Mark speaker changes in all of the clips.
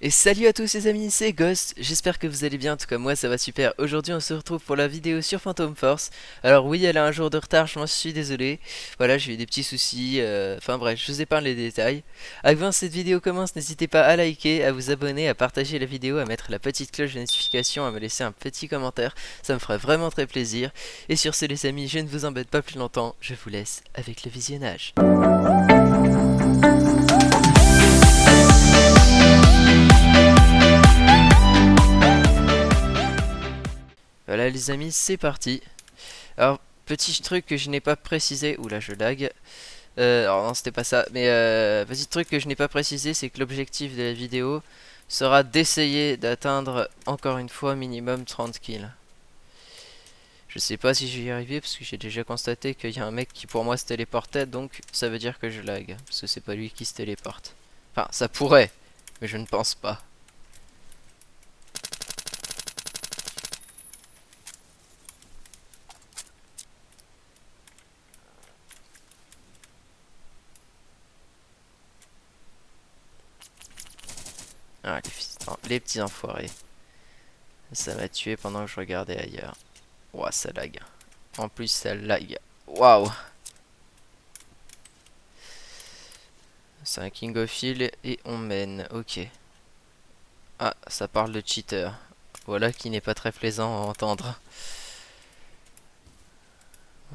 Speaker 1: Et salut à tous les amis, c'est Ghost, j'espère que vous allez bien, en tout cas moi ça va super. Aujourd'hui on se retrouve pour la vidéo sur Phantom Force. Alors oui, elle a un jour de retard, je m'en suis désolé. Voilà, j'ai eu des petits soucis, enfin bref, je vous épargne les détails. Avant que cette vidéo commence, n'hésitez pas à liker, à vous abonner, à partager la vidéo, à mettre la petite cloche de notification, à me laisser un petit commentaire, ça me ferait vraiment très plaisir. Et sur ce les amis, je ne vous embête pas plus longtemps, je vous laisse avec le visionnage. Voilà les amis, c'est parti. Alors, petit truc que je n'ai pas précisé. Oula, je lag. Alors non, c'était pas ça. Mais petit truc que je n'ai pas précisé, c'est que l'objectif de la vidéo sera d'essayer d'atteindre encore une fois minimum 30 kills. Je sais pas si je vais y arriver parce que j'ai déjà constaté qu'il y a un mec qui pour moi se téléportait, donc ça veut dire que je lag. Parce que c'est pas lui qui se téléporte. Enfin, ça pourrait, mais je ne pense pas. Ah, les petits enfoirés. Ça m'a tué pendant que je regardais ailleurs. Ouah, ça lag. En plus, ça lag. Waouh! C'est un King of Hill et on mène. Ok. Ah, ça parle de cheater. Voilà qui n'est pas très plaisant à entendre.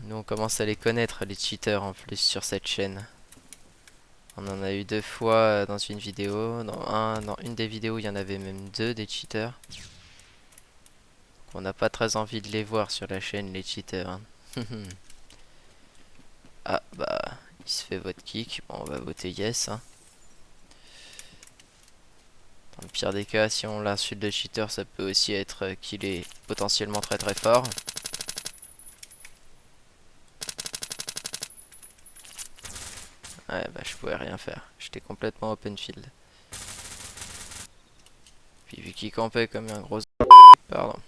Speaker 1: Nous, on commence à les connaître, les cheaters, en plus, sur cette chaîne. On en a eu deux fois dans une vidéo. Dans une des vidéos, il y en avait même deux des cheaters. On n'a pas très envie de les voir sur la chaîne, les cheaters, hein. Ah, bah, il se fait vote kick. Bon, on va voter yes, hein. Dans le pire des cas, si on l'insulte de cheater, ça peut aussi être qu'il est potentiellement très très fort. Ouais, bah je pouvais rien faire. J'étais complètement open field. Puis vu qu'il campait comme un gros... Pardon.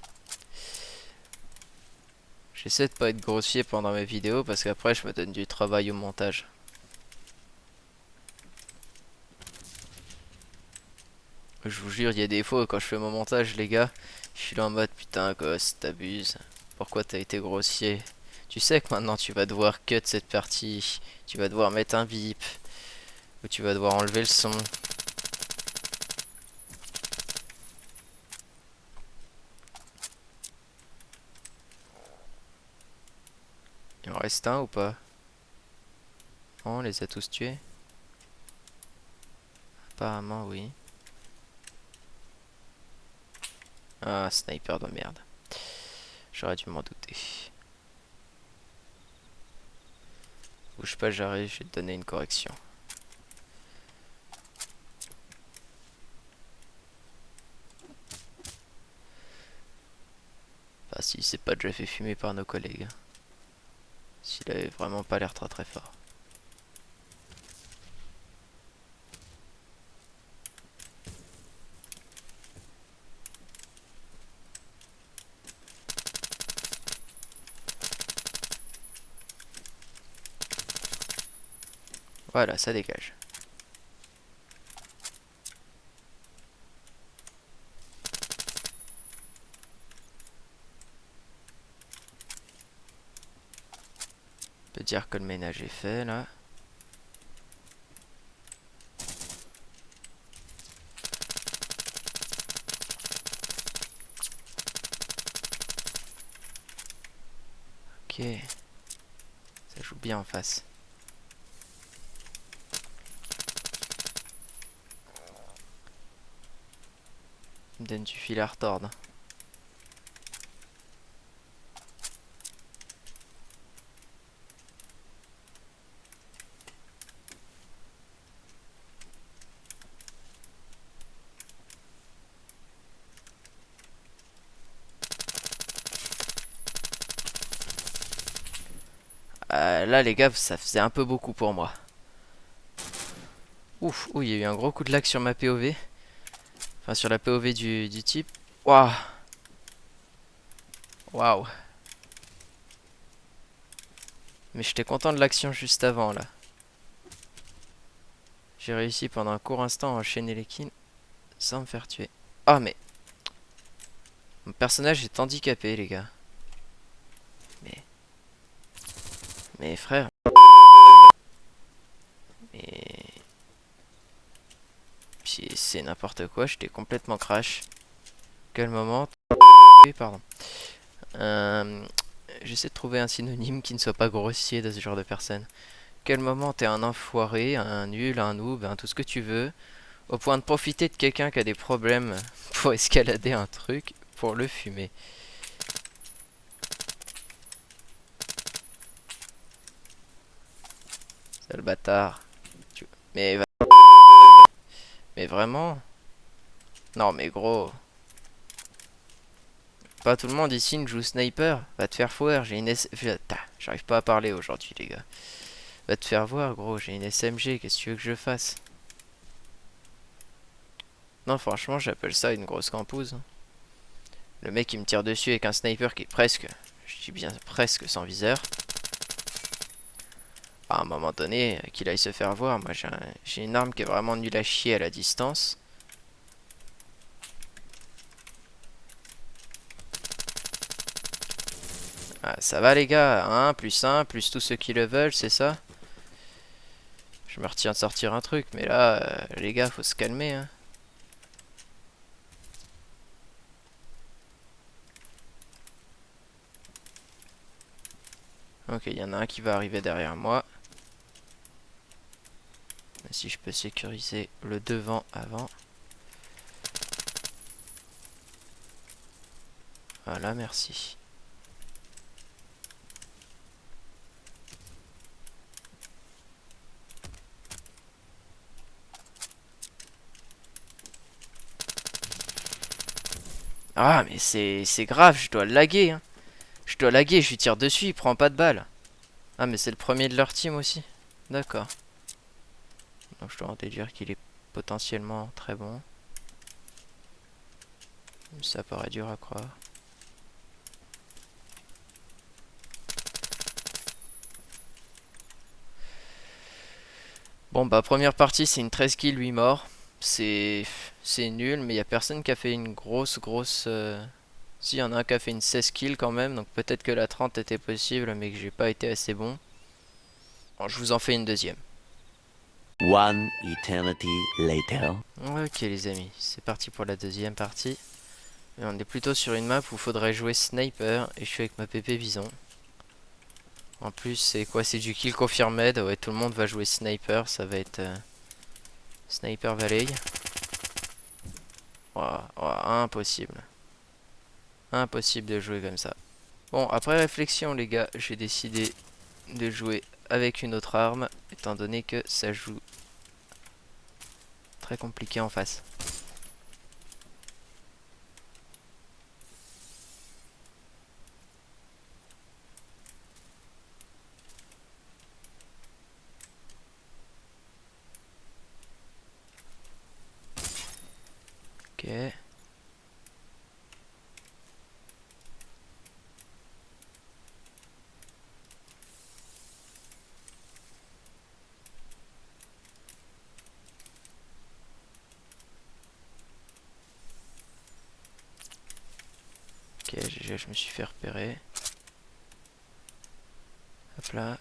Speaker 1: J'essaie de pas être grossier pendant mes vidéos parce qu'après je me donne du travail au montage. Je vous jure, il y a des fois quand je fais mon montage, les gars, je suis là en mode putain, gosse, t'abuses. Pourquoi t'as été grossier? Tu sais que maintenant tu vas devoir cut cette partie. Tu vas devoir mettre un bip. Ou tu vas devoir enlever le son. Il en reste un ou pas? Oh, on les a tous tués? Apparemment, oui. Ah, sniper de merde. J'aurais dû m'en douter. Bouge pas, j'arrive, je vais te donner une correction. Bah, si c'est pas déjà fait fumer par nos collègues. S'il avait vraiment pas l'air très très fort. Voilà, ça dégage. On peut dire que le ménage est fait là. Ok. Ça joue bien en face. Il me donne du fil à retordre. Là les gars, ça faisait un peu beaucoup pour moi. Ouf, ouh, il y a eu un gros coup de lag sur ma POV. Enfin sur la POV du type. Waouh. Waouh. Mais j'étais content de l'action juste avant là. J'ai réussi pendant un court instant à enchaîner les kills. sans me faire tuer. Ah mais mon personnage est handicapé les gars. Mais mais frère. Mais c'est n'importe quoi. J'étais complètement crash. Quel moment? Pardon. Euh, J'essaie de trouver un synonyme qui ne soit pas grossier de ce genre de personne. Quel moment t'es un enfoiré, un nul, un noob, tout ce que tu veux, au point de profiter de quelqu'un qui a des problèmes pour escalader un truc, pour le fumer. Sale bâtard. Mais, mais vraiment? Non mais gros. Pas tout le monde ici ne joue sniper. Va te faire foire, j'ai une J'arrive pas à parler aujourd'hui les gars. Va te faire voir gros, j'ai une SMG, qu'est-ce que tu veux que je fasse? Non franchement j'appelle ça une grosse campouse. Le mec il me tire dessus avec un sniper qui est presque, je dis bien presque sans viseur. À un moment donné, qu'il aille se faire voir. Moi j'ai une arme qui est vraiment nulle à chier à la distance. Ah, ça va les gars, 1 plus 1 plus tous ceux qui le veulent, c'est ça? Je me retiens de sortir un truc, mais là, les gars, faut se calmer, hein. Ok, il y en a un qui va arriver derrière moi. Mais si je peux sécuriser le devant avant. Voilà, merci. Ah, mais c'est grave, je dois laguer, hein. Je dois laguer, je lui tire dessus, il prend pas de balle. Ah, mais c'est le premier de leur team aussi. D'accord. Donc je dois en déduire qu'il est potentiellement très bon. Ça paraît dur à croire. Bon bah première partie c'est une 13 kills 8 morts. C'est nul mais il y a personne qui a fait une grosse Si, il y en a un qui a fait une 16 kills quand même, donc peut-être que la 30 était possible mais que j'ai pas été assez bon. Bon, je vous en fais une deuxième.
Speaker 2: One eternity later.
Speaker 1: Ok les amis, c'est parti pour la deuxième partie. Et on est plutôt sur une map où il faudrait jouer sniper et je suis avec ma PP Bison. En plus c'est quoi? C'est du kill confirmed. Ouais, tout le monde va jouer sniper, ça va être Sniper Valley. Ouah, ouah, impossible. Impossible de jouer comme ça. Bon, après réflexion les gars, j'ai décidé de jouer avec une autre arme, étant donné que ça joue très compliqué en face. Ok. Ok, je me suis fait repérer. Hop là.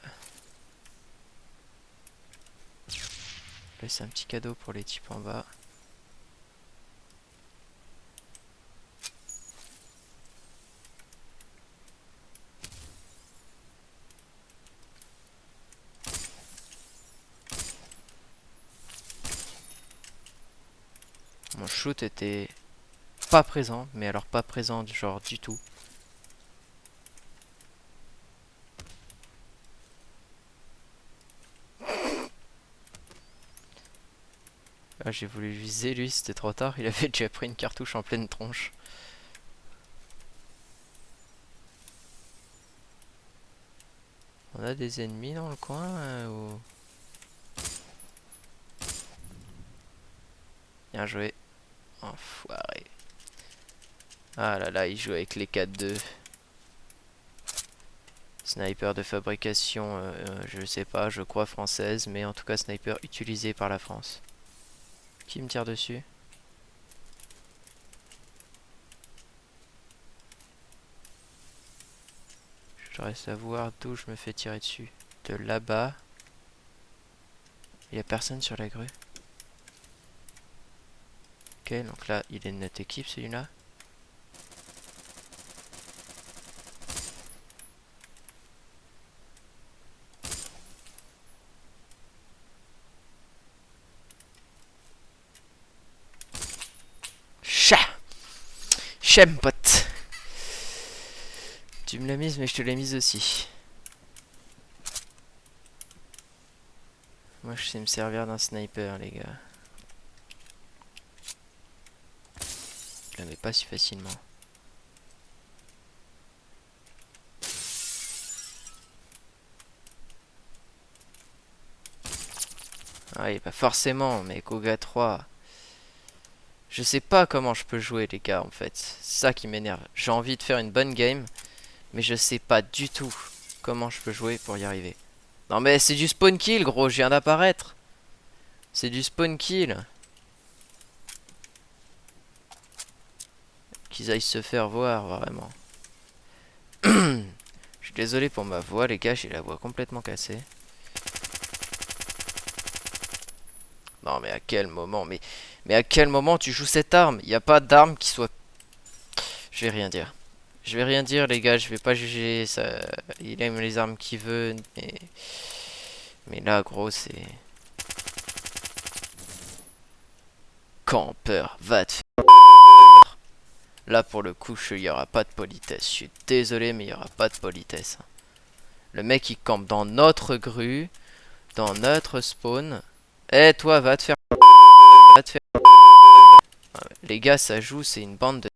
Speaker 1: Laisse un petit cadeau pour les types en bas. Mon shoot était pas présent, mais alors pas présent genre du tout. Ah, j'ai voulu viser lui, c'était trop tard, il avait déjà pris une cartouche en pleine tronche. On a des ennemis dans le coin ou... Bien joué. Enfoiré. Ah là là, il joue avec les 4-2. Sniper de fabrication, je sais pas, je crois française, mais en tout cas sniper utilisé par la France. Qui me tire dessus? Je reste à voir d'où je me fais tirer dessus. De là-bas. Il y a personne sur la grue. Ok, donc là, il est de notre équipe celui-là. Chat! J'aime pote! Tu me l'as mise, mais je te l'ai mise aussi. Moi, je sais me servir d'un sniper, les gars. Je la mets pas si facilement. Ah, pas forcément, mais Koga 3. Je sais pas comment je peux jouer, les gars, en fait. C'est ça qui m'énerve. J'ai envie de faire une bonne game, mais je sais pas du tout comment je peux jouer pour y arriver. Non, mais c'est du spawn kill, gros, je viens d'apparaître. C'est du spawn kill. Qu'ils aillent se faire voir, vraiment. Je suis désolé pour ma voix, les gars, j'ai la voix complètement cassée. Non, mais à quel moment mais à quel moment tu joues cette arme? Il n'y a pas d'arme qui soit... Je vais rien dire. Je vais rien dire, les gars, je vais pas juger. Ça... Il aime les armes qu'il veut, mais là, gros, c'est... Campeur, va te faire... Là, pour le coup, il n'y aura pas de politesse. Je suis désolé, mais il n'y aura pas de politesse. Le mec, il campe dans notre grue, dans notre spawn. Eh, toi, va te faire... Va te faire... Les gars, ça joue, c'est une bande de...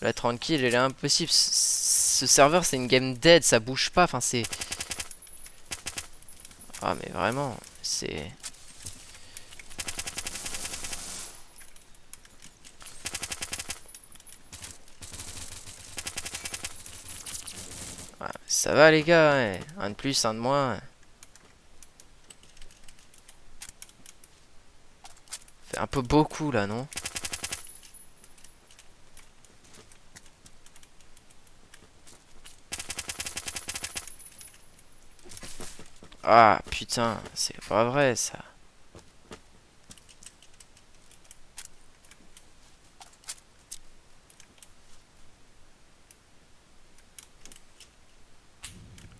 Speaker 1: La tranquille, elle est impossible. Ce serveur, c'est une game dead, ça bouge pas. Enfin, c'est... Ah, mais vraiment, c'est... Ouais, ça va, les gars, ouais. Un de plus, un de moins. Fait un peu beaucoup, là, non? Ah, putain, c'est pas vrai, ça.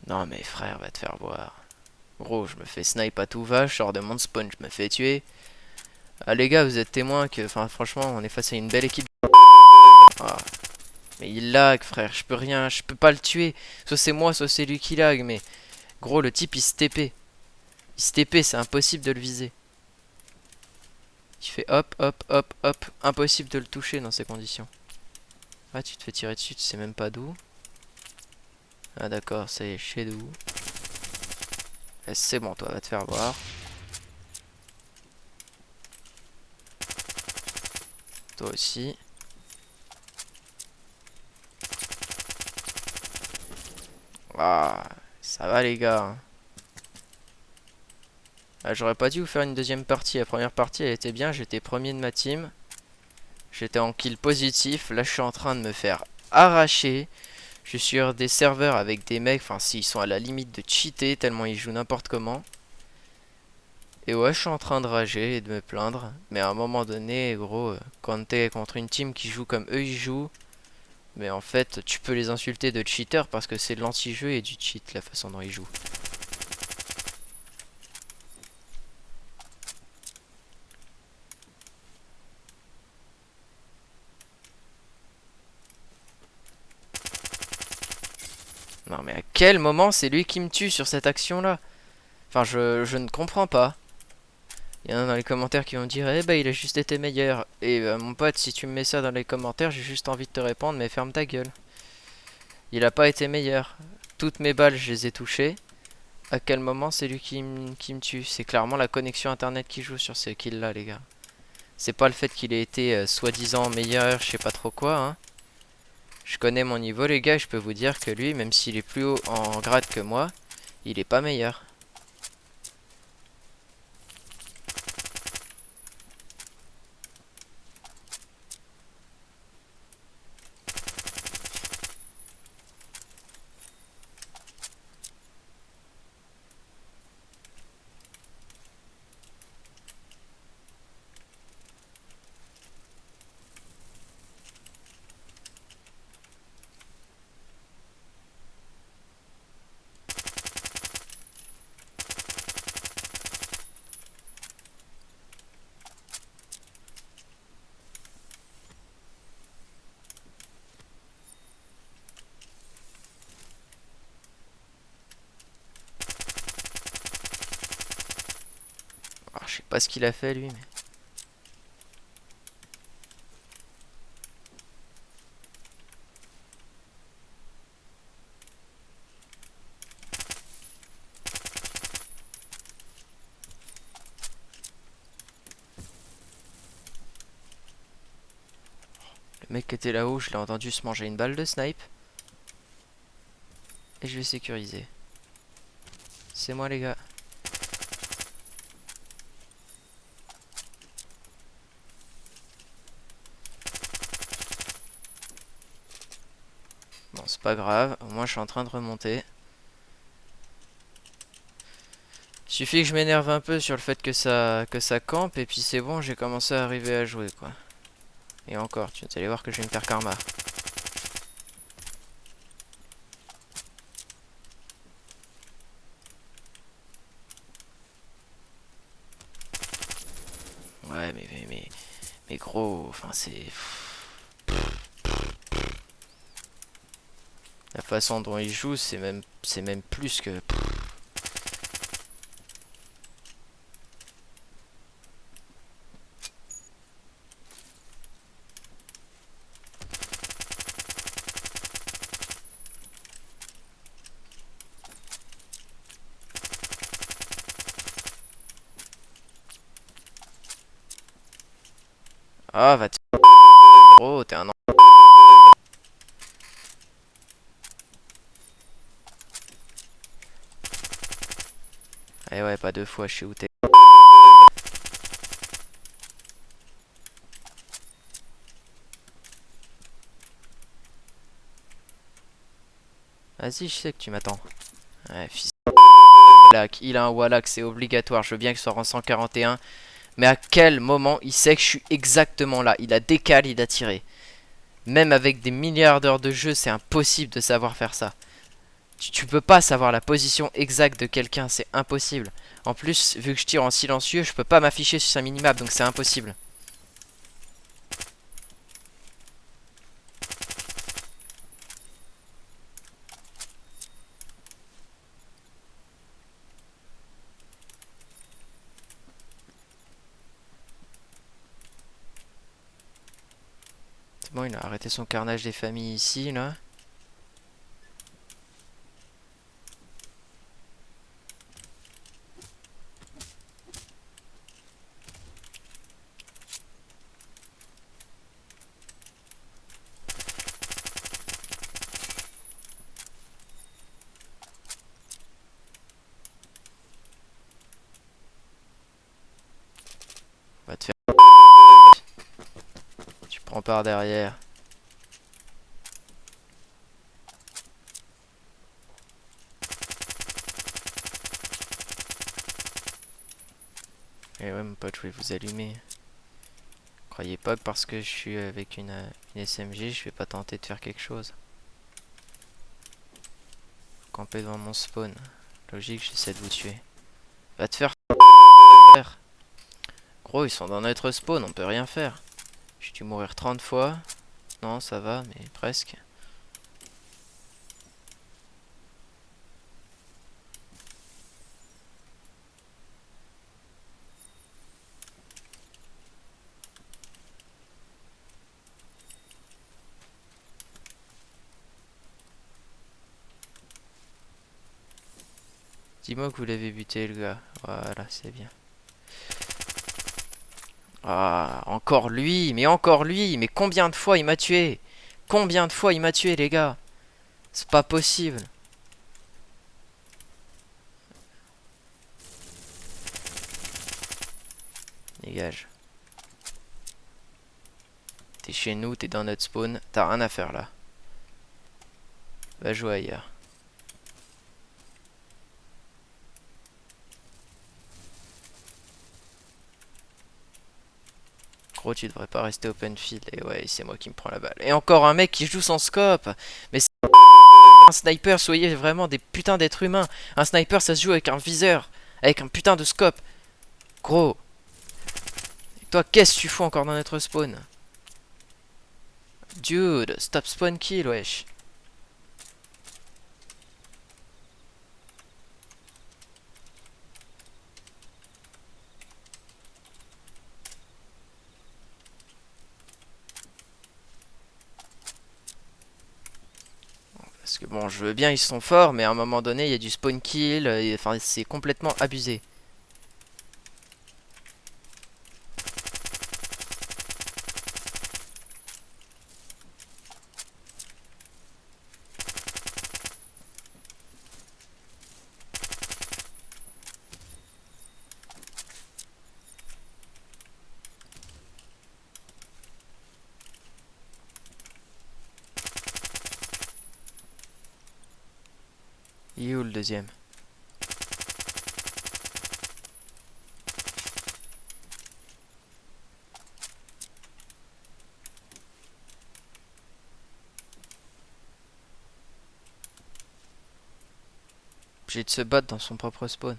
Speaker 1: Non, mais frère, va te faire voir. Gros, je me fais snipe à tout va, je sors de mon spawn, je me fais tuer. Ah, les gars, vous êtes témoins que... Enfin, franchement, on est face à une belle équipe. Ah. Mais il lag, frère, je peux rien, je peux pas le tuer. Soit c'est moi, soit c'est lui qui lag, mais... Gros, le type, il se TP. Il se TP, c'est impossible de le viser. Il fait hop, hop, hop, hop. Impossible de le toucher dans ces conditions. Ah, tu te fais tirer dessus, tu sais même pas d'où. Ah d'accord, c'est chez d'où. C'est bon, toi, va te faire voir. Toi aussi. Ah, ça va les gars, hein. Ah, j'aurais pas dû vous faire une deuxième partie. La première partie, elle était bien, j'étais premier de ma team. J'étais en kill positif. Là, je suis en train de me faire arracher. Je suis sur des serveurs avec des mecs, enfin, s'ils sont à la limite de cheater, tellement ils jouent n'importe comment. Et ouais, je suis en train de rager et de me plaindre. Mais à un moment donné, gros, quand t'es contre une team qui joue comme eux ils jouent, mais en fait, tu peux les insulter de cheater parce que c'est de l'anti-jeu et du cheat, la façon dont ils jouent. Non mais à quel moment c'est lui qui me tue sur cette action-là? Enfin, je ne comprends pas. Il y en a dans les commentaires qui vont dire, eh ben il a juste été meilleur. Et mon pote, si tu me mets ça dans les commentaires, j'ai juste envie de te répondre, mais ferme ta gueule. Il a pas été meilleur. Toutes mes balles, je les ai touchées. À quel moment c'est lui qui me tue? C'est clairement la connexion internet qui joue sur ce kill là, les gars. C'est pas le fait qu'il ait été soi-disant meilleur, je sais pas trop quoi, hein. Je connais mon niveau, les gars, je peux vous dire que lui, même s'il est plus haut en grade que moi, il est pas meilleur. pas ce qu'il a fait lui, mais... Le mec qui était là-haut, je l'ai entendu se manger une balle de snipe. Et je vais sécuriser. C'est moi les gars. Bon, c'est pas grave, au moins je suis en train de remonter. Suffit que je m'énerve un peu sur le fait que ça campe et puis c'est bon, j'ai commencé à arriver à jouer quoi. Et encore, tu vas aller voir que je vais me faire karma. Ouais, mais gros, enfin c'est... La façon dont il joue, c'est même plus que... Ah, va te... Gros, t'es un... Eh ouais, pas deux fois, je sais où t'es. Vas-y, je sais que tu m'attends. Ouais, fils de... Wallach. Il a un Wallach, c'est obligatoire. Je veux bien qu'il soit en 141. Mais à quel moment il sait que je suis exactement là? Il a décalé, il a tiré. Même avec des milliards d'heures de jeu, c'est impossible de savoir faire ça. Tu peux pas savoir la position exacte de quelqu'un, c'est impossible. En plus, vu que je tire en silencieux, je peux pas m'afficher sur sa minimap, donc c'est impossible. C'est bon, il a arrêté son carnage des familles ici, là. Va te faire... Tu prends par derrière. Et ouais, mon pote, je vais vous allumer. Croyez pas que parce que je suis avec une SMG, je vais pas tenter de faire quelque chose. Camper devant mon spawn. Logique, j'essaie de vous tuer. Va te faire... Gros, ils sont dans notre spawn, on peut rien faire. J'ai dû mourir 30 fois. Non, ça va, mais presque. Dis-moi que vous l'avez buté, le gars. Voilà, c'est bien. Ah, encore lui, mais combien de fois il m'a tué? Combien de fois il m'a tué, les gars? C'est pas possible. Dégage. T'es chez nous, t'es dans notre spawn, t'as rien à faire là. Va jouer ailleurs. Gros, tu devrais pas rester open field. Et ouais, c'est moi qui me prends la balle. Et encore un mec qui joue sans scope. Mais c'est un sniper, soyez vraiment des putains d'êtres humains. Un sniper, ça se joue avec un viseur. Avec un putain de scope. Gros. Et toi, qu'est-ce que tu fous encore dans notre spawn? Dude, stop spawn kill, wesh. Parce que bon, je veux bien, ils sont forts, mais à un moment donné, il y a du spawn kill, enfin, c'est complètement abusé. Il est où le deuxième? Obligé de se battre dans son propre spawn.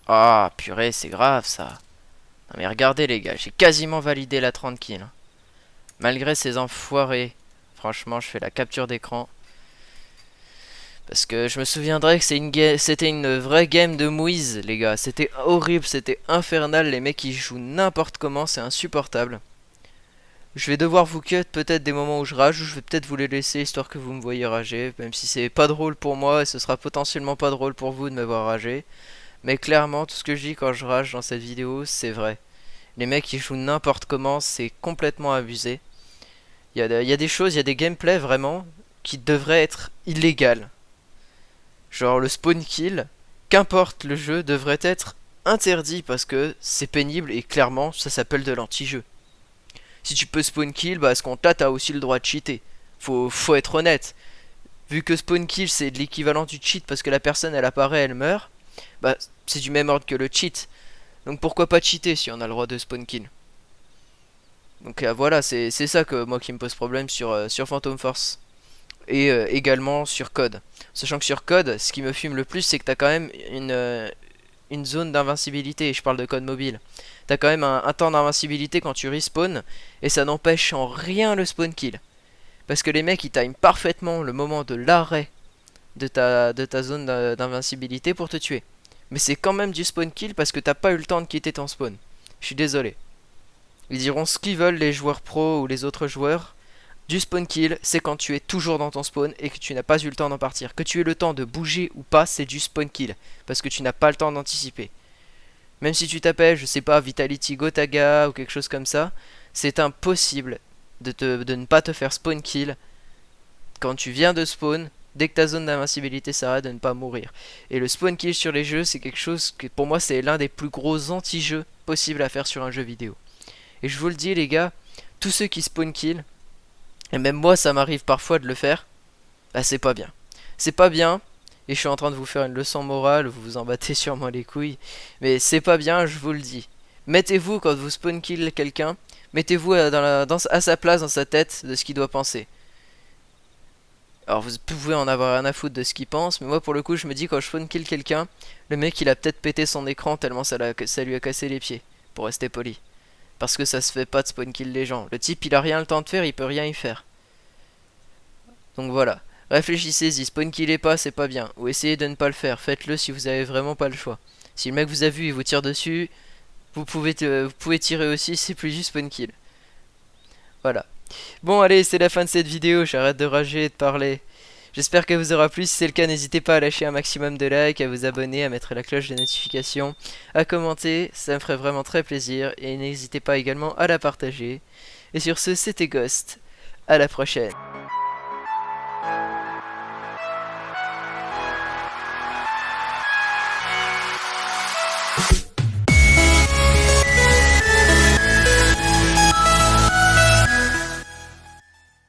Speaker 1: Ah, purée, c'est grave ça. Non mais regardez les gars, j'ai quasiment validé la 30 kills, hein. Malgré ces enfoirés. Franchement, je fais la capture d'écran. Parce que je me souviendrai que c'était une vraie game de mouise, les gars. C'était horrible, c'était infernal. Les mecs, ils jouent n'importe comment, c'est insupportable. Je vais devoir vous cut peut-être des moments où je rage, ou je vais peut-être vous les laisser histoire que vous me voyez rager. Même si c'est pas drôle pour moi, et ce sera potentiellement pas drôle pour vous de me voir rager. Mais clairement, tout ce que je dis quand je rage dans cette vidéo, c'est vrai. Les mecs, ils jouent n'importe comment, c'est complètement abusé. Il y a des choses, il y a des gameplays vraiment qui devraient être illégales. Genre le spawn kill, qu'importe le jeu, devrait être interdit parce que c'est pénible et clairement ça s'appelle de l'anti-jeu. Si tu peux spawn kill, bah à ce compte-là t'as aussi le droit de cheater. Faut être honnête. Vu que spawn kill c'est de l'équivalent du cheat parce que la personne elle apparaît, elle meurt, bah c'est du même ordre que le cheat. Donc pourquoi pas cheater si on a le droit de spawn kill. Donc voilà, c'est ça que moi qui me pose problème sur Phantom Force. Et également sur Code. Sachant que sur Code, ce qui me fume le plus, c'est que t'as quand même une zone d'invincibilité. Je parle de Code mobile. T'as quand même un temps d'invincibilité quand tu respawn. Et ça n'empêche en rien le spawn kill. Parce que les mecs, ils timent parfaitement le moment de l'arrêt de ta zone d'invincibilité pour te tuer. Mais c'est quand même du spawn kill parce que t'as pas eu le temps de quitter ton spawn. Je suis désolé. Ils diront ce qu'ils veulent, les joueurs pro ou les autres joueurs. Du spawn kill, c'est quand tu es toujours dans ton spawn et que tu n'as pas eu le temps d'en partir. Que tu aies le temps de bouger ou pas, c'est du spawn kill. Parce que tu n'as pas le temps d'anticiper. Même si tu t'appelles, je sais pas, Vitality Gotaga ou quelque chose comme ça, c'est impossible de ne pas te faire spawn kill quand tu viens de spawn. Dès que ta zone d'invincibilité s'arrête, de ne pas mourir. Et le spawn kill sur les jeux, c'est quelque chose que pour moi c'est l'un des plus gros anti-jeux possibles à faire sur un jeu vidéo. Et je vous le dis les gars, tous ceux qui spawn kill, et même moi ça m'arrive parfois de le faire, bah c'est pas bien. C'est pas bien, et je suis en train de vous faire une leçon morale, vous vous en battez sûrement les couilles, mais c'est pas bien, je vous le dis. Mettez-vous quand vous spawn kill quelqu'un, mettez-vous à sa place, dans sa tête, de ce qu'il doit penser. Alors vous pouvez en avoir rien à foutre de ce qu'il pense, mais moi pour le coup je me dis quand je spawn kill quelqu'un, le mec il a peut-être pété son écran tellement ça lui a cassé les pieds, pour rester poli. Parce que ça se fait pas de spawn kill les gens. Le type il a rien le temps de faire, il peut rien y faire. Donc voilà. Réfléchissez-y, spawn killez pas, c'est pas bien. Ou essayez de ne pas le faire, faites-le si vous avez vraiment pas le choix. Si le mec vous a vu et vous tire dessus, vous pouvez tirer aussi, c'est plus juste spawn kill. Voilà. Bon allez, c'est la fin de cette vidéo, j'arrête de rager et de parler. J'espère qu'elle vous aura plu, si c'est le cas n'hésitez pas à lâcher un maximum de likes, à vous abonner, à mettre la cloche de notification, à commenter, ça me ferait vraiment très plaisir, et n'hésitez pas également à la partager. Et sur ce, c'était Ghost, à la prochaine.